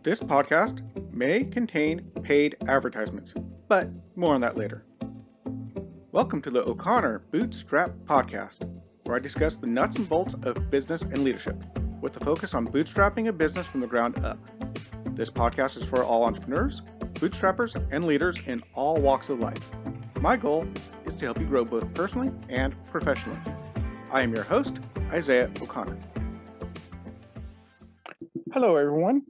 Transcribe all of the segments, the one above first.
This podcast may contain paid advertisements, but more on that later. Welcome to the O'Connor Bootstrap podcast, where I discuss the nuts and bolts of business and leadership, with a focus on bootstrapping a business from the ground up. This podcast is for all entrepreneurs, bootstrappers, and leaders in all walks of life. My goal is to help you grow both personally and professionally. I am your host, Isaiah O'Connor. Hello, everyone.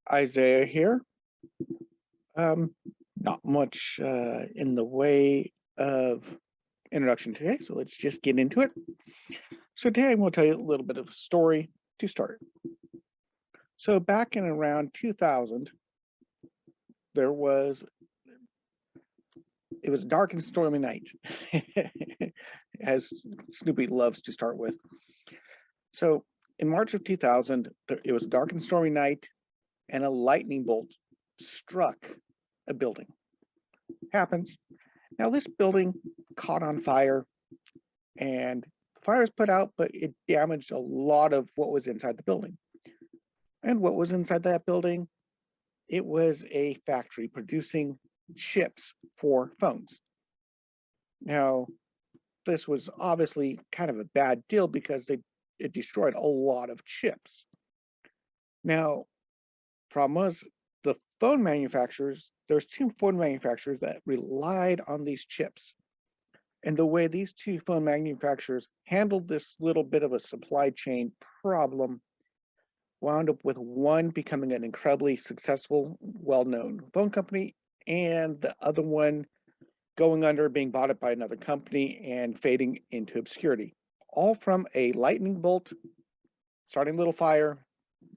Isaiah here. Not much in the way of introduction today, so let's just get into it. So today I'm going to tell you a little bit of a story to start. So back in around 2000, it was a dark and stormy night, as Snoopy loves to start with. So in March of 2000, it was a dark and stormy night, and a lightning bolt struck a building. Happens. Now this building caught on fire, and the fire was put out, but it damaged a lot of what was inside the building. And what was inside that building? It was a factory producing chips for phones. Now, this was obviously kind of a bad deal because it destroyed a lot of chips. Now, problem was the phone manufacturers, there's two phone manufacturers that relied on these chips. And the way these two phone manufacturers handled this little bit of a supply chain problem wound up with one becoming an incredibly successful, well-known phone company, and the other one going under, being bought up by another company and fading into obscurity. All from a lightning bolt, starting a little fire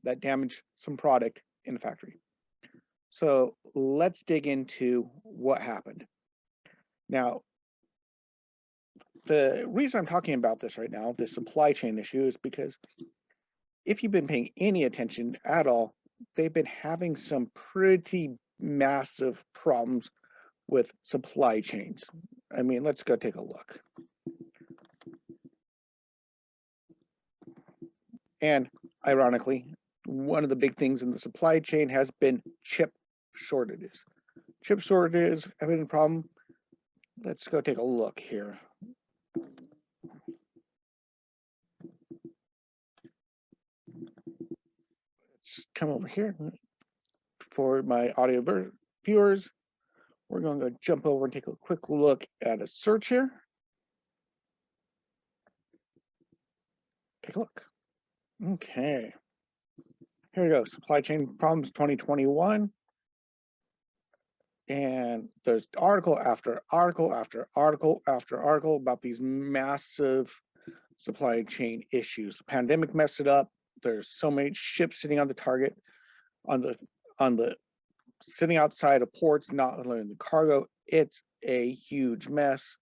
that damaged some product in the factory. So let's dig into what happened. Now, the reason I'm talking about this right now, the supply chain issue, is because if you've been paying any attention at all, they've been having some pretty massive problems with supply chains. I mean, let's go take a look. And ironically, one of the big things in the supply chain has been chip shortages. Chip shortages have been a problem. Let's go take a look here. Let's come over here. For my audio viewers, we're going to jump over and take a quick look at a search here. Take a look. Okay. Here we go, supply chain problems 2021. And there's article after article after article after article about these massive supply chain issues. The pandemic messed it up. There's so many ships sitting on the target, on the sitting outside of ports, not loading the cargo. It's a huge mess.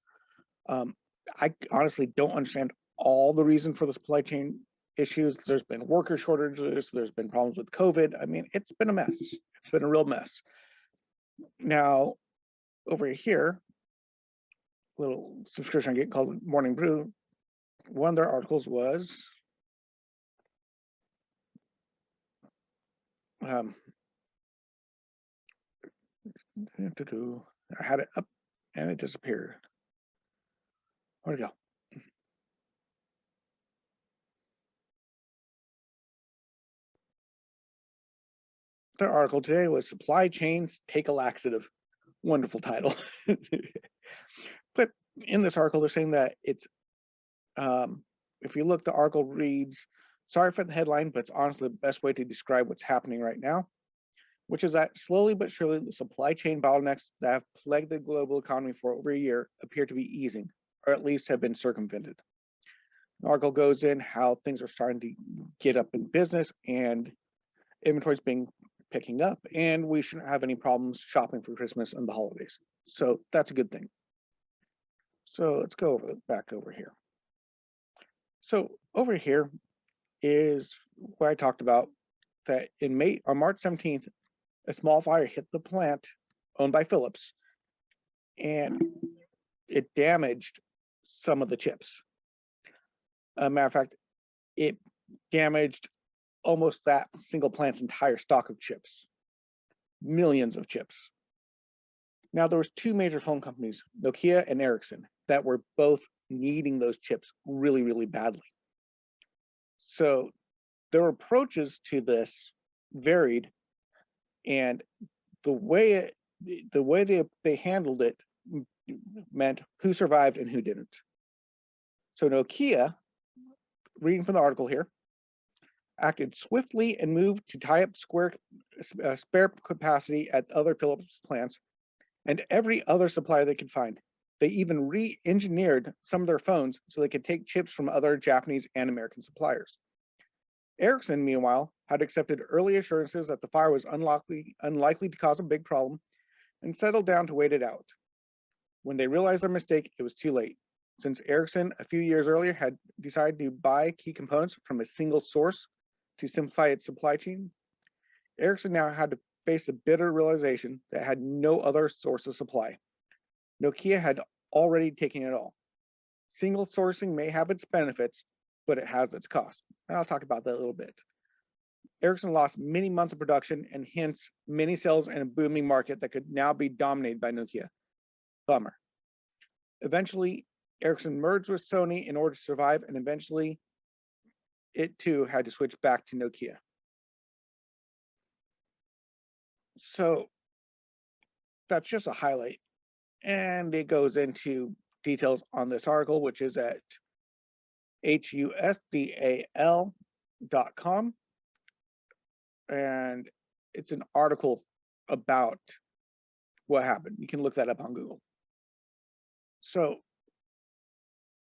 I honestly don't understand all the reason for the supply chain issues. There's been worker shortages, there's been problems with COVID. I mean, it's been a mess. It's been a real mess. Now, over here, little subscription I get called Morning Brew. One of their articles was I had it up and it disappeared. Where'd it go? Their article today was Supply Chains Take a Laxative. Wonderful title. But in this article, they're saying that it's, if you look, the article reads, sorry for the headline, but it's honestly the best way to describe what's happening right now, which is that slowly but surely the supply chain bottlenecks that have plagued the global economy for over a year appear to be easing, or at least have been circumvented. The article goes in how things are starting to get up in business and inventories picking up, and we shouldn't have any problems shopping for Christmas and the holidays. So that's a good thing. So let's go back over here. So over here is what I talked about, that on March 17th, a small fire hit the plant owned by Philips, and it damaged some of the chips. Matter of fact, it damaged almost that single plant's entire stock of chips, millions of chips. Now there was two major phone companies, Nokia and Ericsson, that were both needing those chips really, really badly. So their approaches to this varied, and the way they handled it meant who survived and who didn't. So Nokia, reading from the article here, acted swiftly and moved to tie up spare capacity at other Philips plants and every other supplier they could find. They even re-engineered some of their phones so they could take chips from other Japanese and American suppliers. Ericsson, meanwhile, had accepted early assurances that the fire was unlikely to cause a big problem and settled down to wait it out. When they realized their mistake, it was too late. Since Ericsson, a few years earlier, had decided to buy key components from a single source to simplify its supply chain, Ericsson now had to face a bitter realization that had no other source of supply. Nokia had already taken it all. Single sourcing may have its benefits, but it has its cost. And I'll talk about that a little bit. Ericsson lost many months of production and hence many sales in a booming market that could now be dominated by Nokia. Bummer. Eventually, Ericsson merged with Sony in order to survive, and eventually it too had to switch back to Nokia. So that's just a highlight. And it goes into details on this article, which is at husdal.com. And it's an article about what happened. You can look that up on Google. So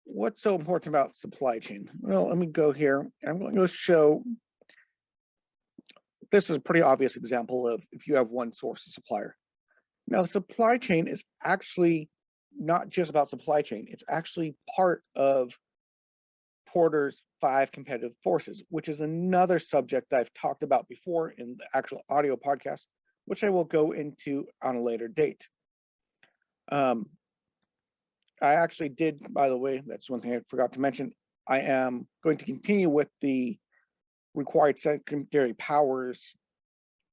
what's so important about supply chain? Well, let me go here. I'm going to show, this is a pretty obvious example of if you have one source of supplier. Now, the supply chain is actually not just about supply chain. It's actually part of Porter's 5 competitive forces, which is another subject that I've talked about before in the actual audio podcast, which I will go into on a later date. I actually did, by the way, that's one thing I forgot to mention. I am going to continue with the required secondary powers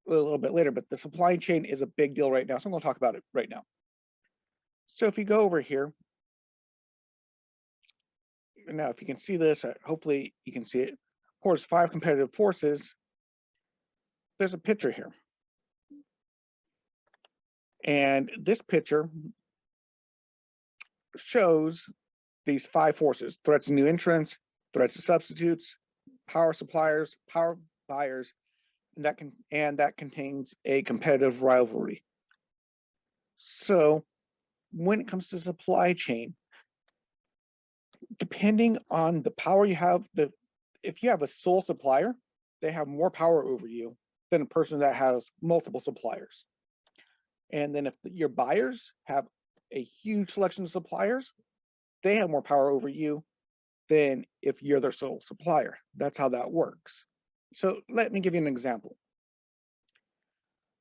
a little bit later, but the supply chain is a big deal right now, so I'm going to talk about it right now. So if you go over here, now if you can see this, hopefully you can see it. Porter's 5 competitive forces. There's a picture here. And this picture shows these 5 forces: threats to new entrants, threats to substitutes, power suppliers, power buyers, and that contains a competitive rivalry. So when it comes to supply chain, depending on the power you have, if you have a sole supplier, they have more power over you than a person that has multiple suppliers. And then if your buyers have a huge selection of suppliers, they have more power over you than if you're their sole supplier. That's how that works. So let me give you an example.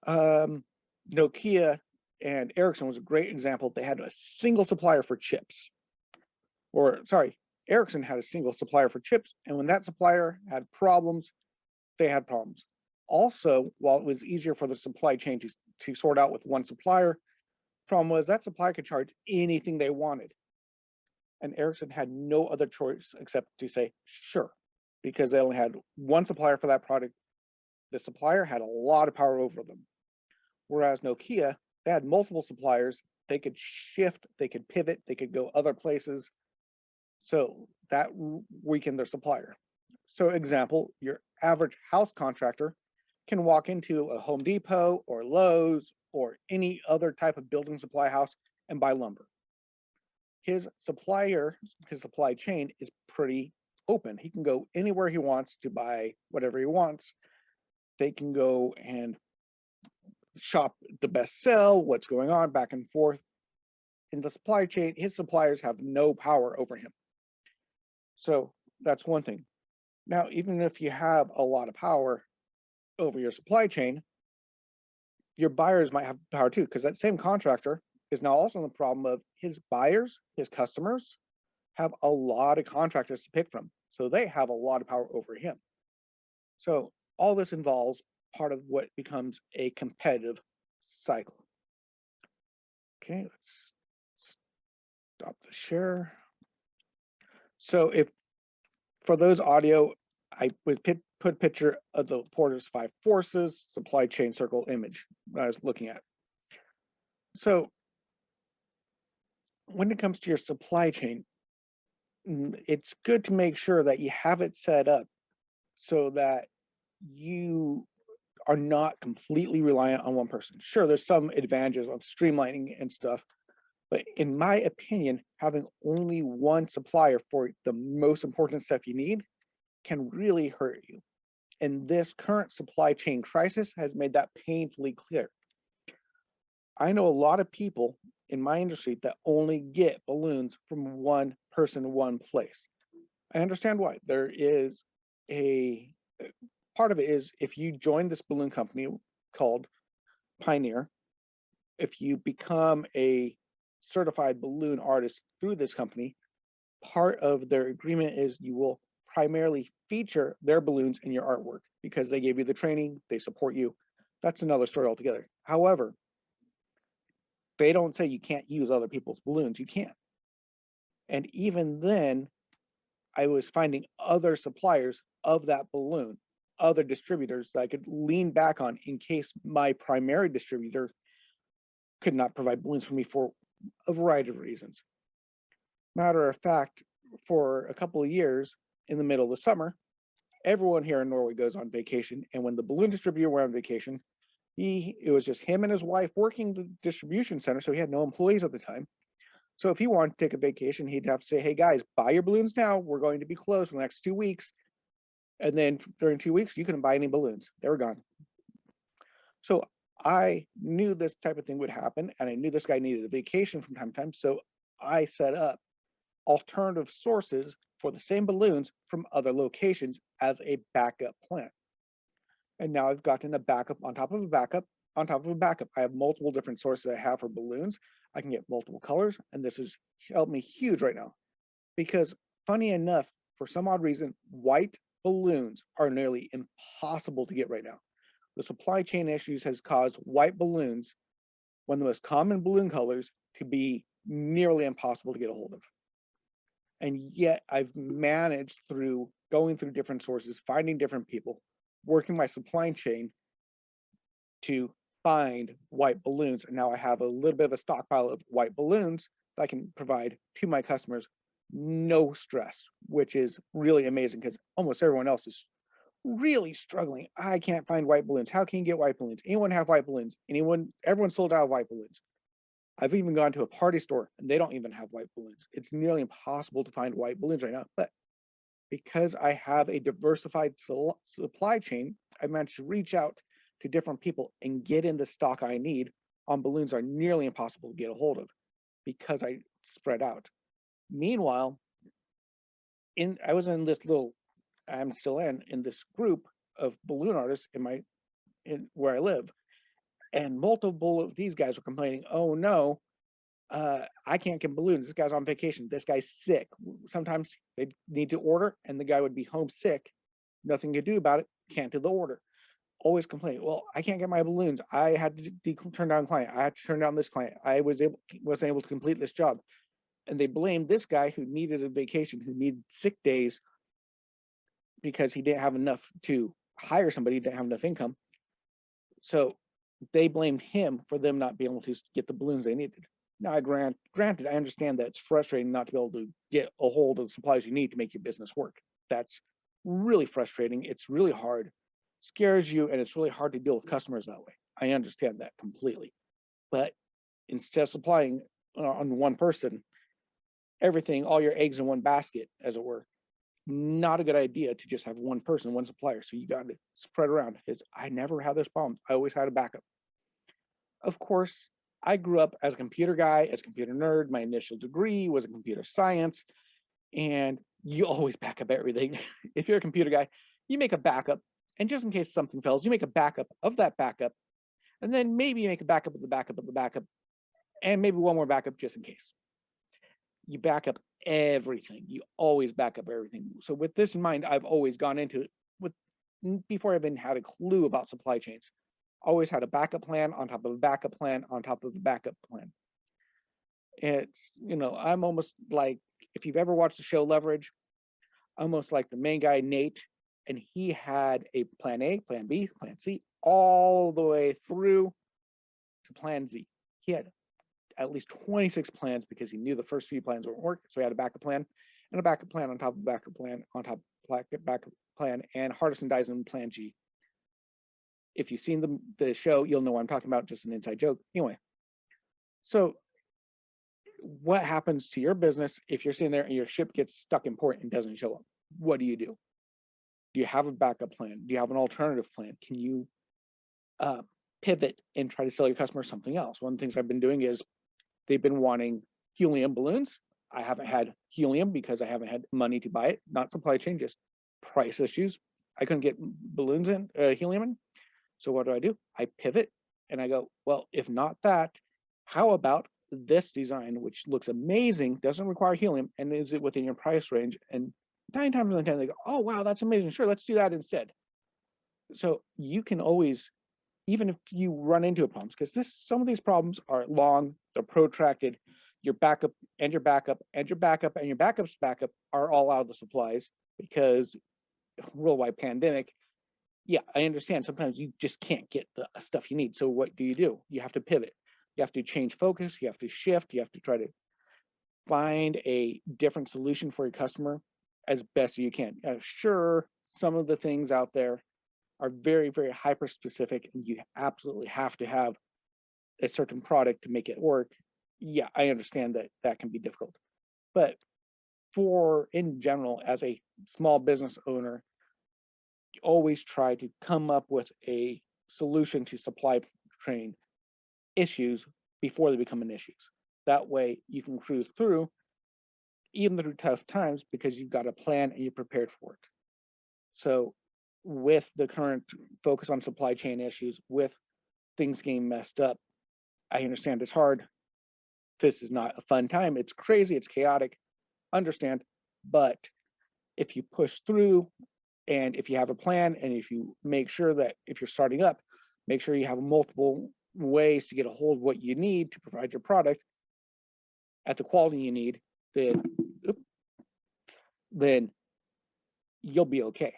Nokia and Ericsson was a great example. They had a single supplier for chips. Or sorry, Ericsson had a single supplier for chips, and when that supplier had problems, they had problems. Also, while it was easier for the supply chain to sort out with one supplier, problem was that supplier could charge anything they wanted. And Ericsson had no other choice except to say, sure, because they only had one supplier for that product. The supplier had a lot of power over them. Whereas Nokia, they had multiple suppliers. They could shift, they could pivot, they could go other places. So that weakened their supplier. So example, your average house contractor can walk into a Home Depot or Lowe's or any other type of building supply house and buy lumber. His supply chain is pretty open. He can go anywhere he wants to buy whatever he wants. They can go and shop the best sell, what's going on, back and forth. In the supply chain, his suppliers have no power over him. So that's one thing. Now, even if you have a lot of power over your supply chain, your buyers might have power too, because that same contractor is now also in the problem of his buyers, his customers, have a lot of contractors to pick from. So they have a lot of power over him. So all this involves part of what becomes a competitive cycle. Okay, let's stop the share. So if for those audio, I would put picture of the Porter's 5 forces supply chain circle image I was looking at. So when it comes to your supply chain, it's good to make sure that you have it set up so that you are not completely reliant on one person. Sure, there's some advantages of streamlining and stuff, but in my opinion, having only one supplier for the most important stuff you need can really hurt you. And this current supply chain crisis has made that painfully clear. I know a lot of people in my industry that only get balloons from one person, one place. I understand why. There is a part of it is if you join this balloon company called Pioneer, if you become a certified balloon artist through this company, part of their agreement is you will primarily feature their balloons in your artwork because they gave you the training, they support you. That's another story altogether. However, they don't say you can't use other people's balloons, you can't. And even then, I was finding other suppliers of that balloon, other distributors that I could lean back on in case my primary distributor could not provide balloons for me for a variety of reasons. Matter of fact, for a couple of years in the middle of the summer, everyone here in Norway goes on vacation. And when the balloon distributor went on vacation, it was just him and his wife working the distribution center. So he had no employees at the time. So if he wanted to take a vacation, he'd have to say, hey guys, buy your balloons now. We're going to be closed for the next 2 weeks. And then during 2 weeks, you couldn't buy any balloons. They were gone. So I knew this type of thing would happen. And I knew this guy needed a vacation from time to time. So I set up alternative sources for the same balloons from other locations as a backup plan. And now I've gotten a backup on top of a backup on top of a backup. I have multiple different sources I have for balloons. I can get multiple colors, and this has helped me huge right now. Because funny enough, for some odd reason, white balloons are nearly impossible to get right now. The supply chain issues has caused white balloons, one of the most common balloon colors, to be nearly impossible to get a hold of. And yet I've managed through going through different sources, finding different people, working my supply chain to find white balloons. And now I have a little bit of a stockpile of white balloons that I can provide to my customers, no stress, which is really amazing because almost everyone else is really struggling. I can't find white balloons. How can you get white balloons? Anyone have white balloons? Everyone sold out of white balloons. I've even gone to a party store and they don't even have white balloons. It's nearly impossible to find white balloons right now. But because I have a diversified supply chain, I managed to reach out to different people and get in the stock I need on balloons are nearly impossible to get a hold of because I spread out. Meanwhile, I was in this little, I'm still in this group of balloon artists where I live. And multiple of these guys were complaining, oh no, I can't get balloons. This guy's on vacation. This guy's sick. Sometimes they'd need to order and the guy would be homesick. Nothing to do about it. Can't do the order. Always complain. Well, I can't get my balloons. I had to turn down a client. I had to turn down this client. I wasn't able to complete this job. And they blamed this guy who needed a vacation, who needed sick days because he didn't have enough to hire somebody, didn't have enough income. So they blamed him for them not being able to get the balloons they needed. Now, granted, I understand that it's frustrating not to be able to get a hold of the supplies you need to make your business work. That's really frustrating. It's really hard, scares you, and it's really hard to deal with customers that way. I understand that completely. But instead of supplying on one person, everything, all your eggs in one basket, as it were, not a good idea to just have one person, one supplier. So you got to spread around. Because I never had this problem. I always had a backup. Of course, I grew up as a computer guy, as a computer nerd. My initial degree was in computer science, and you always back up everything. If you're a computer guy, you make a backup, and just in case something fails, you make a backup of that backup, and then maybe you make a backup of the backup of the backup, and maybe one more backup just in case. You back up everything. You always back up everything. So with this in mind, I've always gone into it with before I even had a clue about supply chains. Always had a backup plan on top of a backup plan on top of a backup plan. It's, I'm almost like, if you've ever watched the show Leverage, almost like the main guy, Nate, and he had a plan A, plan B, plan C, all the way through to plan Z. He had at least 26 plans because he knew the first few plans wouldn't work. So he had a backup plan and a backup plan on top of a backup plan on top of backup plan, and Hardison dies in plan G. If you've seen the show, you'll know what I'm talking about, just an inside joke. Anyway, so what happens to your business if you're sitting there and your ship gets stuck in port and doesn't show up? What do? Do you have a backup plan? Do you have an alternative plan? Can you pivot and try to sell your customers something else? One of the things I've been doing is they've been wanting helium balloons. I haven't had helium because I haven't had money to buy it, not supply chain, just price issues. I couldn't get balloons in, helium in. So what do? I pivot and I go, well, if not that, how about this design, which looks amazing, doesn't require helium, and is it within your price range? And 9 times out of 10, they go, oh, wow, that's amazing. Sure, let's do that instead. So you can always, even if you run into problems, because some of these problems are long, they're protracted, your backup and your backup and your backup and your backup's backup are all out of the supplies because worldwide pandemic. Yeah, I understand. Sometimes you just can't get the stuff you need. So what do? You have to pivot. You have to change focus. You have to shift. You have to try to find a different solution for your customer as best you can. Sure, some of the things out there are very, very hyper specific, and you absolutely have to have a certain product to make it work. Yeah, I understand that can be difficult. But in general, as a small business owner, you always try to come up with a solution to supply chain issues before they become an issue. That way you can cruise through, even through tough times, because you've got a plan and you're prepared for it. So with the current focus on supply chain issues, with things getting messed up, I understand it's hard. This is not a fun time. It's crazy. It's chaotic. Understand. But if you push through, and if you have a plan, and if you make sure that if you're starting up, make sure you have multiple ways to get a hold of what you need to provide your product at the quality you need, then you'll be okay.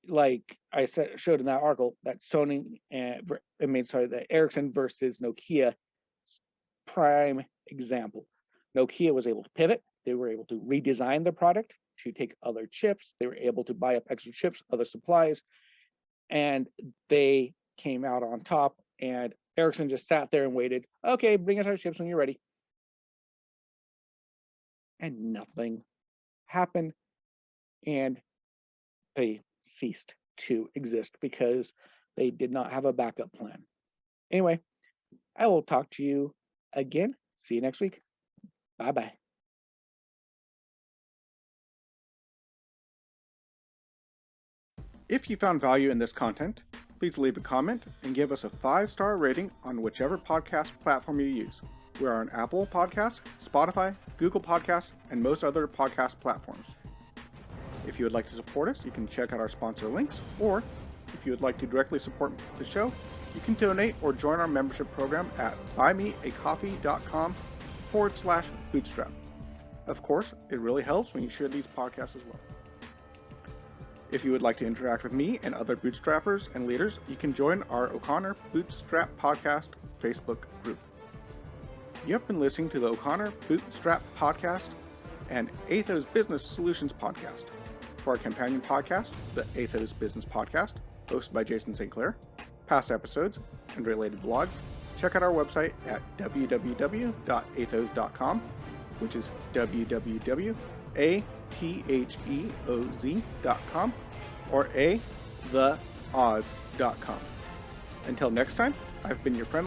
Like I showed in that article, that that Ericsson versus Nokia prime example. Nokia was able to pivot. They were able to redesign their product to take other chips. They were able to buy up extra chips, other supplies, and they came out on top. And Ericsson just sat there and waited. Okay, bring us our chips when you're ready. And nothing happened. And they ceased to exist because they did not have a backup plan. Anyway, I will talk to you again. See you next week. Bye-bye. If you found value in this content, please leave a comment and give us a 5-star rating on whichever podcast platform you use. We're on Apple Podcasts, Spotify, Google Podcasts, and most other podcast platforms. If you would like to support us, you can check out our sponsor links, or if you would like to directly support the show, you can donate or join our membership program at buymeacoffee.com/bootstrap. Of course, it really helps when you share these podcasts as well. If you would like to interact with me and other bootstrappers and leaders, you can join our O'Connor Bootstrap Podcast Facebook group. You have been listening to the O'Connor Bootstrap Podcast and Atheoz Business Solutions Podcast. For our companion podcast, the Atheoz Business Podcast, hosted by Jason St. Clair, past episodes, and related blogs, check out our website at www.atheoz.com, which is www.atheoz.com, or theoz.com. Until next time, I've been your friend